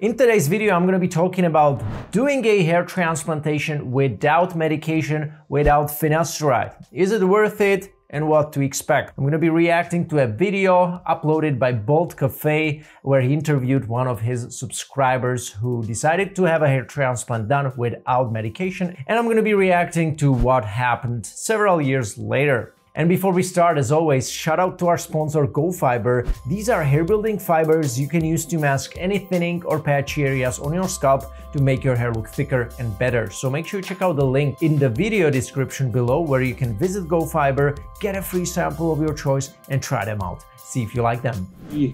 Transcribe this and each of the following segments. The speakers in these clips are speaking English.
In today's video, I'm going to be talking about doing a hair transplantation without medication, without finasteride. Is it worth it? And what to expect. I'm going to be reacting to a video uploaded by Baldcafe where he interviewed one of his subscribers who decided to have a hair transplant done without medication, and I'm going to be reacting to what happened several years later. And before we start, as always, shout out to our sponsor GoFiber. These are hair building fibers you can use to mask any thinning or patchy areas on your scalp to make your hair look thicker and better. So make sure you check out the link in the video description below where you can visit GoFiber, get a free sample of your choice and try them out. See if you like them.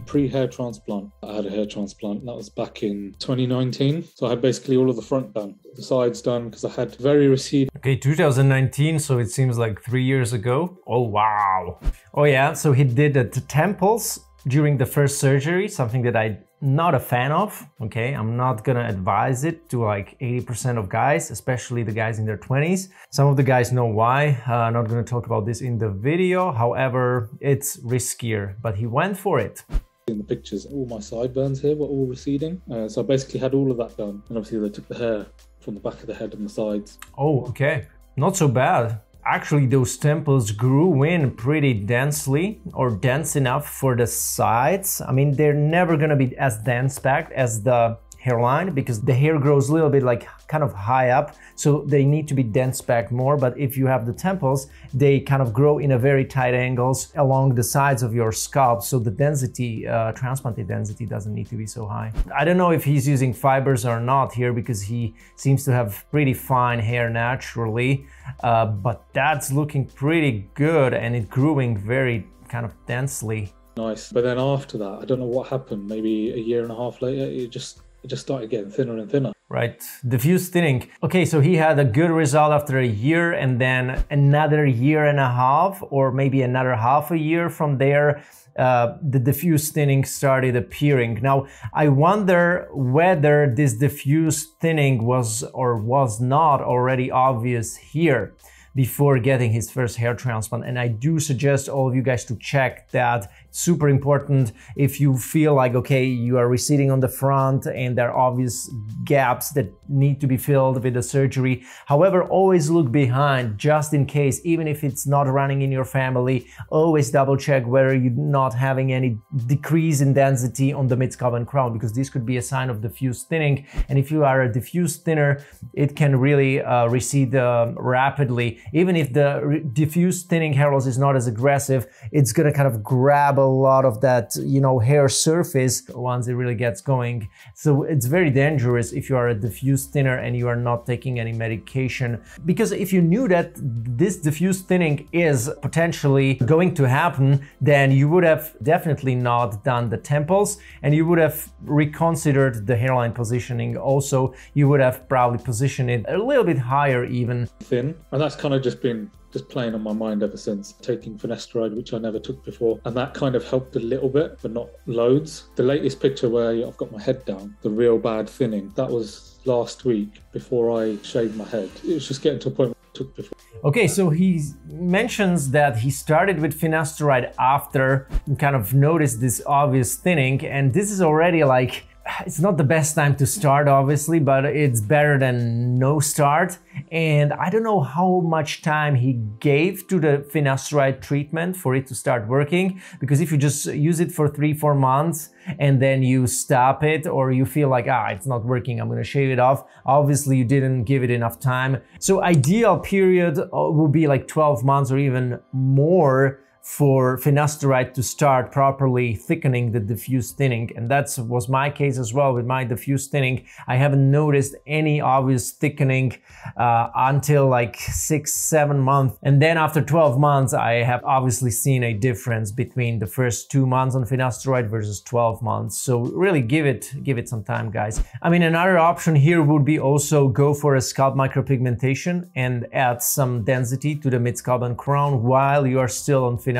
Pre-hair transplant. I had a hair transplant, and that was back in 2019. So I had basically all of the front done, the sides done, because I had very receding. Okay, 2019, so it seems like 3 years ago. Oh, wow. Oh yeah, so he did the temples during the first surgery, something that I'm not a fan of, okay? I'm not gonna advise it to like 80% of guys, especially the guys in their 20s. Some of the guys know why. I'm not gonna talk about this in the video. However, it's riskier, but he went for it. In the pictures, all my sideburns here were all receding. So I basically had all of that done. And obviously they took the hair from the back of the head and the sides. Oh, okay. Not so bad. Actually, those temples grew in pretty densely, or dense enough for the sides. I mean, they're never gonna be as dense packed as the hairline because the hair grows a little bit like kind of high up, so they need to be dense packed more. But if you have the temples, they kind of grow in a very tight angles along the sides of your scalp, so the density, transplanted density doesn't need to be so high. I don't know if he's using fibers or not here because he seems to have pretty fine hair naturally, but that's looking pretty good and it growing very kind of densely. Nice. But then after that, I don't know what happened, maybe a year and a half later, it just started getting thinner and thinner. Right, diffuse thinning. Okay, so he had a good result after a year and then another year and a half, or maybe another half a year from there, the diffuse thinning started appearing. Now, I wonder whether this diffuse thinning was or was not already obvious here before getting his first hair transplant. And I do suggest all of you guys to check that. It's super important if you feel like, okay, you are receding on the front and there are obvious gaps that need to be filled with the surgery. However, always look behind just in case, even if it's not running in your family, always double check whether you're not having any decrease in density on the mid-scalp and crown, because this could be a sign of diffuse thinning. And if you are a diffuse thinner, it can really recede rapidly. Even if the diffuse thinning hair loss is not as aggressive, it's gonna kind of grab a lot of that, you know, hair surface once it really gets going. So it's very dangerous if you are a diffuse thinner and you are not taking any medication. Because if you knew that this diffuse thinning is potentially going to happen, then you would have definitely not done the temples and you would have reconsidered the hairline positioning. Also, you would have probably positioned it a little bit higher even. Thin, and that's kind of just been playing on my mind ever since, taking finasteride, which I never took before, and that kind of helped a little bit but not loads. The latest picture where I've got my head down, the real bad thinning, that was last week before I shaved my head. It was just getting to a point where I took before. Okay, so he mentions that he started with finasteride after kind of noticed this obvious thinning, and this is already like, it's not the best time to start, obviously, but it's better than no start. And I don't know how much time he gave to the finasteride treatment for it to start working, because if you just use it for 3-4 months and then you stop it, or you feel like, it's not working, I'm gonna shave it off, obviously you didn't give it enough time. So ideal period would be like 12 months or even more for finasteride to start properly thickening the diffuse thinning. And that was my case as well with my diffuse thinning. I haven't noticed any obvious thickening until like 6-7 months. And then after 12 months, I have obviously seen a difference between the first 2 months on finasteride versus 12 months. So really give it some time, guys. I mean, another option here would be also go for a scalp micropigmentation and add some density to the mid-scalp and crown while you are still on finasteride.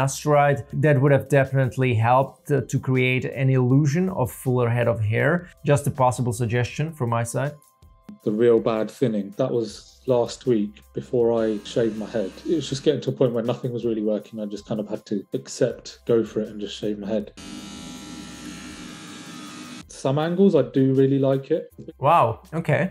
That would have definitely helped to create an illusion of fuller head of hair. Just a possible suggestion from my side. The real bad thinning, that was last week before I shaved my head. It was just getting to a point where nothing was really working. I just kind of had to go for it and just shave my head. some angles, I do really like it. Wow, okay.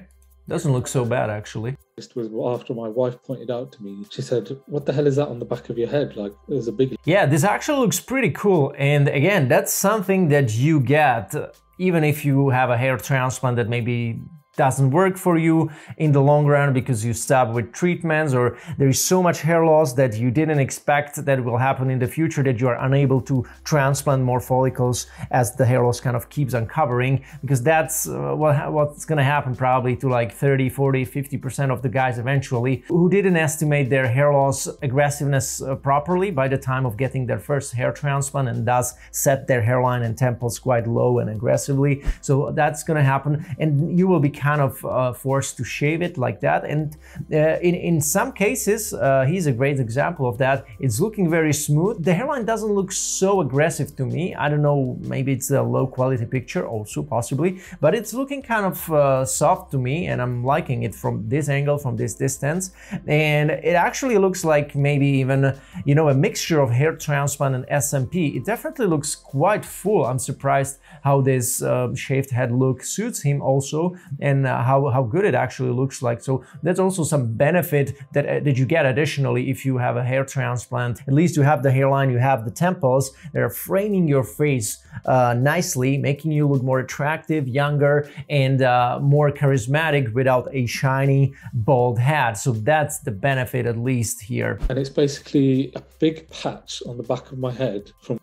Doesn't look so bad, actually. This was after my wife pointed out to me. She said, what the hell is that on the back of your head? Like, there's a big... Yeah, this actually looks pretty cool. And again, that's something that you get even if you have a hair transplant that maybe doesn't work for you in the long run because you stop with treatments, or there is so much hair loss that you didn't expect that will happen in the future that you are unable to transplant more follicles as the hair loss kind of keeps uncovering, because that's what's going to happen probably to like 30, 40, 50% of the guys eventually who didn't estimate their hair loss aggressiveness properly by the time of getting their first hair transplant, and thus set their hairline and temples quite low and aggressively. So that's going to happen, and you will be kind of forced to shave it like that. And in some cases, he's a great example of that. It's looking very smooth. The hairline doesn't look so aggressive to me. I don't know, maybe it's a low quality picture also possibly, but it's looking kind of soft to me, and I'm liking it from this angle, from this distance. And it actually looks like maybe even, you know, a mixture of hair transplant and SMP. It definitely looks quite full. I'm surprised how this shaved head look suits him also, and how good it actually looks like. So that's also some benefit that you get additionally if you have a hair transplant. At least you have the hairline, you have the temples that are framing your face nicely, making you look more attractive, younger, and more charismatic without a shiny bald head. So that's the benefit, at least here. And it's basically a big patch on the back of my head from...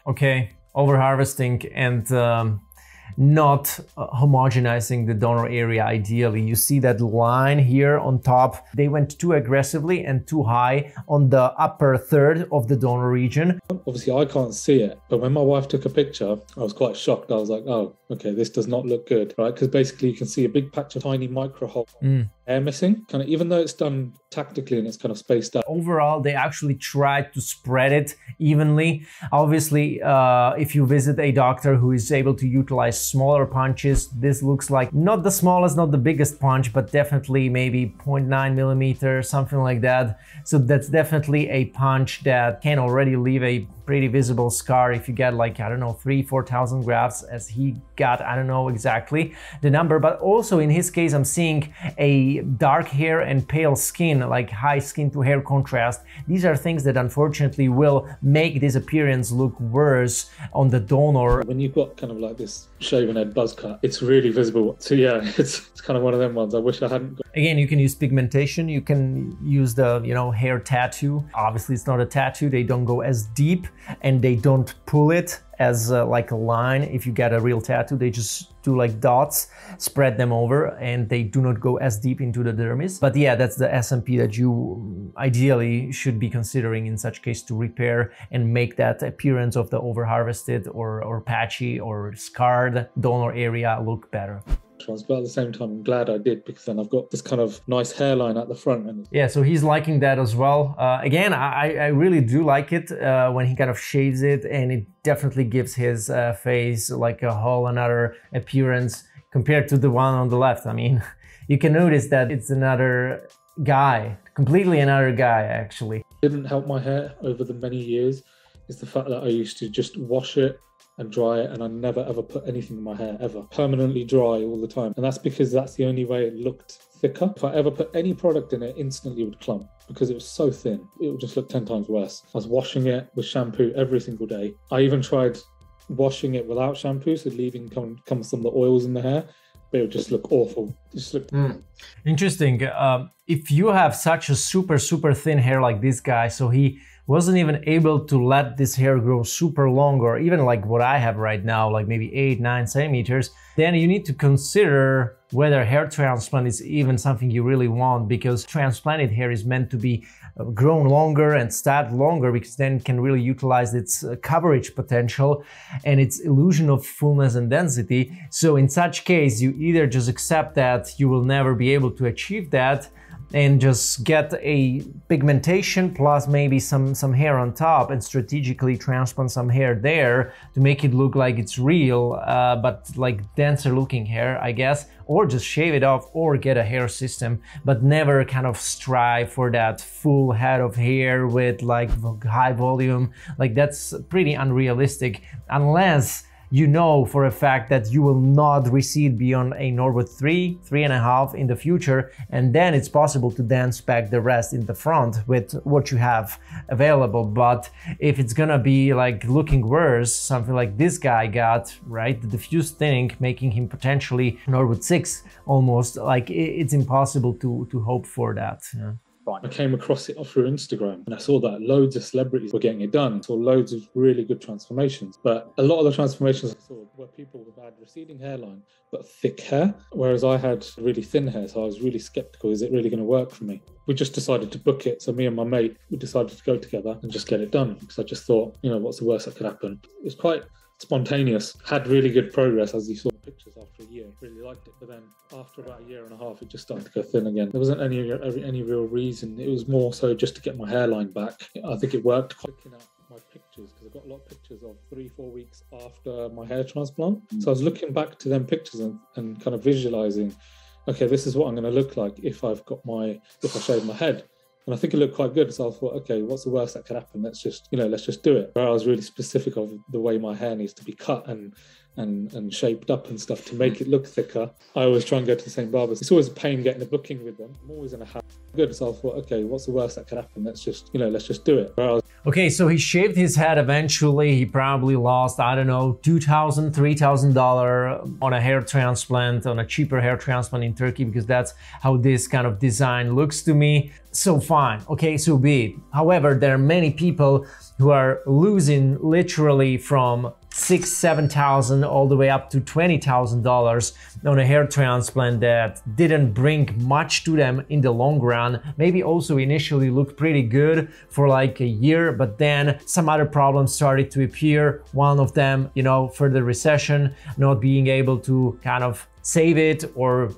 Okay, over-harvesting and not homogenizing the donor area ideally. You see that line here on top, they went too aggressively and too high on the upper third of the donor region. Obviously I can't see it, but when my wife took a picture, I was quite shocked. I was like, oh, okay, this does not look good, right? Because basically you can see a big patch of tiny micro hole hair missing, kind of, even though it's done tactically and it's kind of spaced out. Overall, they actually tried to spread it evenly. Obviously, if you visit a doctor who is able to utilize smaller punches, this looks like not the smallest, not the biggest punch, but definitely maybe 0.9 millimeters, something like that. So that's definitely a punch that can already leave a pretty visible scar if you get like, I don't know, 3,000-4,000 grafts as he got. I don't know exactly the number, but also in his case, I'm seeing a dark hair and pale skin, like high skin to hair contrast. These are things that unfortunately will make this appearance look worse on the donor. When you've got kind of like this shaven head buzz cut, it's really visible. So yeah, it's kind of one of them ones. I wish I hadn't got. Again, you can use pigmentation, you can use the, you know, hair tattoo. Obviously it's not a tattoo, they don't go as deep and they don't pull it as like a line. If you get a real tattoo, they just do like dots, spread them over, and they do not go as deep into the dermis. But yeah, that's the SMP that you ideally should be considering in such case to repair and make that appearance of the over-harvested or patchy or scarred donor area look better. But at the same time, I'm glad I did, because then I've got this kind of nice hairline at the front. And yeah, so he's liking that as well. Again, I really do like it when he kind of shaves it, and it definitely gives his face like a whole another appearance compared to the one on the left. I mean, you can notice that it's another guy, completely another guy actually. Didn't help my hair over the many years is the fact that I used to just wash it and dry it, and I never ever put anything in my hair ever. Permanently dry all the time. And that's because that's the only way it looked thicker. If I ever put any product in it, instantly would clump because it was so thin. It would just look 10 times worse. I was washing it with shampoo every single day. I even tried washing it without shampoo, so leaving come some of the oils in the hair, but it would just look awful. It just looked... Interesting. If you have such a super thin hair like this guy, so he wasn't even able to let this hair grow super long, or even like what I have right now, like maybe 8-9 centimeters, then you need to consider whether hair transplant is even something you really want, because transplanted hair is meant to be grown longer and stabbed longer, because then it can really utilize its coverage potential and its illusion of fullness and density. So in such case, you either just accept that you will never be able to achieve that and just get a pigmentation plus maybe some hair on top and strategically transplant some hair there to make it look like it's real, but like denser looking hair, I guess, or just shave it off or get a hair system, but never kind of strive for that full head of hair with like high volume. Like that's pretty unrealistic unless you know for a fact that you will not recede beyond a Norwood 3, 3.5 in the future, and then it's possible to then spec the rest in the front with what you have available. But if it's gonna be like looking worse, something like this guy got, right, the diffuse thinning, making him potentially Norwood 6 almost, like it's impossible to hope for that. Yeah. I came across it through Instagram and I saw that loads of celebrities were getting it done. I saw loads of really good transformations, but a lot of the transformations I saw were people who had receding hairline but thick hair, whereas I had really thin hair, so I was really skeptical, is it really going to work for me? We just decided to book it, so me and my mate, we decided to go together and just get it done, because I just thought, you know, what's the worst that could happen? It was quite spontaneous, had really good progress, as you saw pictures after a year, really liked it, but then after about a year and a half it just started to go thin again. There wasn't any real reason, it was more so just to get my hairline back. I think it worked. Looking at my pictures, because I've got a lot of pictures of 3-4 weeks after my hair transplant, so I was looking back to them pictures and kind of visualizing, okay, this is what I'm going to look like if I shave my head. And I think it looked quite good, so I thought, okay, what's the worst that could happen? Let's just do it. Where I was really specific of the way my hair needs to be cut and shaped up and stuff to make it look thicker. I always try and go to the same barbers. It's always a pain getting a booking with them. I'm always in a hurry. Good, so I thought, okay, what's the worst that could happen? Let's just do it. Okay, so he shaved his head eventually. He probably lost, I don't know, $2,000, $3,000 on a hair transplant, on a cheaper hair transplant in Turkey, because that's how this kind of design looks to me. So fine, okay, so be it. However, there are many people who are losing literally from $6,000, $7,000 all the way up to $20,000 on a hair transplant that didn't bring much to them in the long run. Maybe also initially looked pretty good for like a year, but then some other problems started to appear. One of them, you know, further recession, not being able to kind of save it or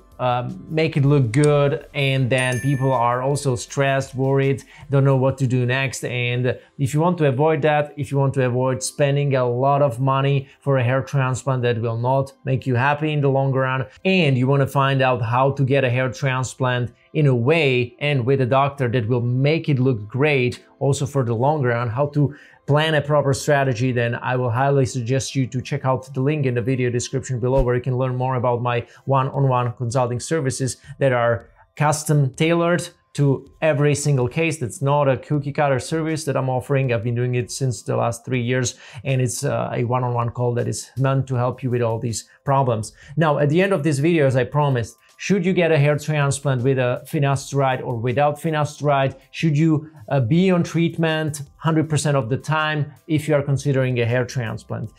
make it look good, and then people are also stressed, worried, don't know what to do next. And if you want to avoid that, if you want to avoid spending a lot of money for a hair transplant that will not make you happy in the long run, and you want to find out how to get a hair transplant in a way and with a doctor that will make it look great also for the long run, how to plan a proper strategy, then I will highly suggest you to check out the link in the video description below, where you can learn more about my one-on-one consulting services that are custom tailored to every single case. That's not a cookie cutter service that I'm offering. I've been doing it since the last 3 years, and it's a one-on-one call that is meant to help you with all these problems. Now, at the end of this video, as I promised, should you get a hair transplant with a finasteride or without finasteride? Should you be on treatment 100% of the time if you are considering a hair transplant?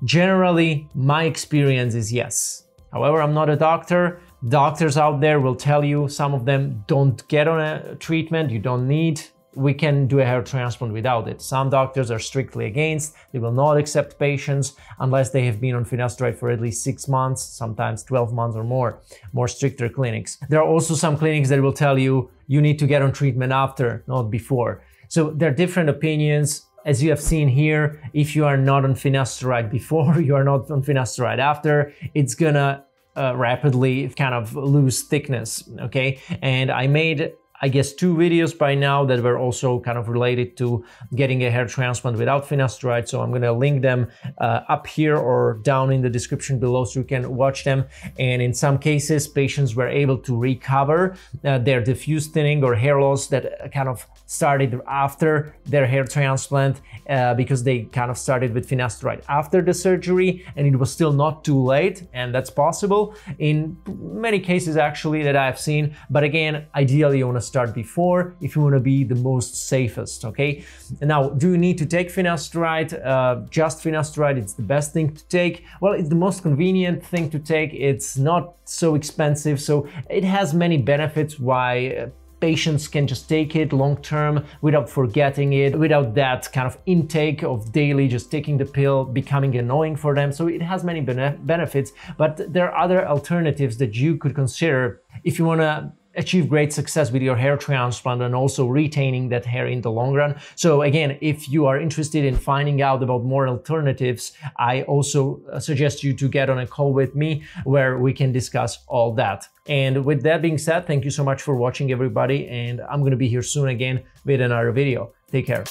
Generally, my experience is yes. However, I'm not a doctor. Doctors out there will tell you, some of them don't get on a treatment, you don't need. We can do a hair transplant without it. Some doctors are strictly against. They will not accept patients unless they have been on finasteride for at least 6 months, sometimes 12 months or more stricter clinics. There are also some clinics that will tell you, you need to get on treatment after, not before. So there are different opinions. As you have seen here, if you are not on finasteride before, you are not on finasteride after, it's gonna rapidly kind of lose thickness, okay? And I made, I guess, 2 videos by now that were also kind of related to getting a hair transplant without finasteride. So I'm going to link them up here or down in the description below so you can watch them. And in some cases, patients were able to recover their diffuse thinning or hair loss that kind of started after their hair transplant because they kind of started with finasteride after the surgery, and it was still not too late. And that's possible in many cases actually that I've seen. But again, ideally you want to start before if you want to be the most safest, okay? Now, do you need to take finasteride? Just finasteride, it's the best thing to take. Well, it's the most convenient thing to take. It's not so expensive, so it has many benefits why patients can just take it long-term without forgetting it, without that kind of intake of daily just taking the pill becoming annoying for them. So it has many benefits, but there are other alternatives that you could consider if you want to achieve great success with your hair transplant and also retaining that hair in the long run. So again, if you are interested in finding out about more alternatives, I also suggest you to get on a call with me where we can discuss all that. And with that being said, thank you so much for watching, everybody, and I'm going to be here soon again with another video. Take care.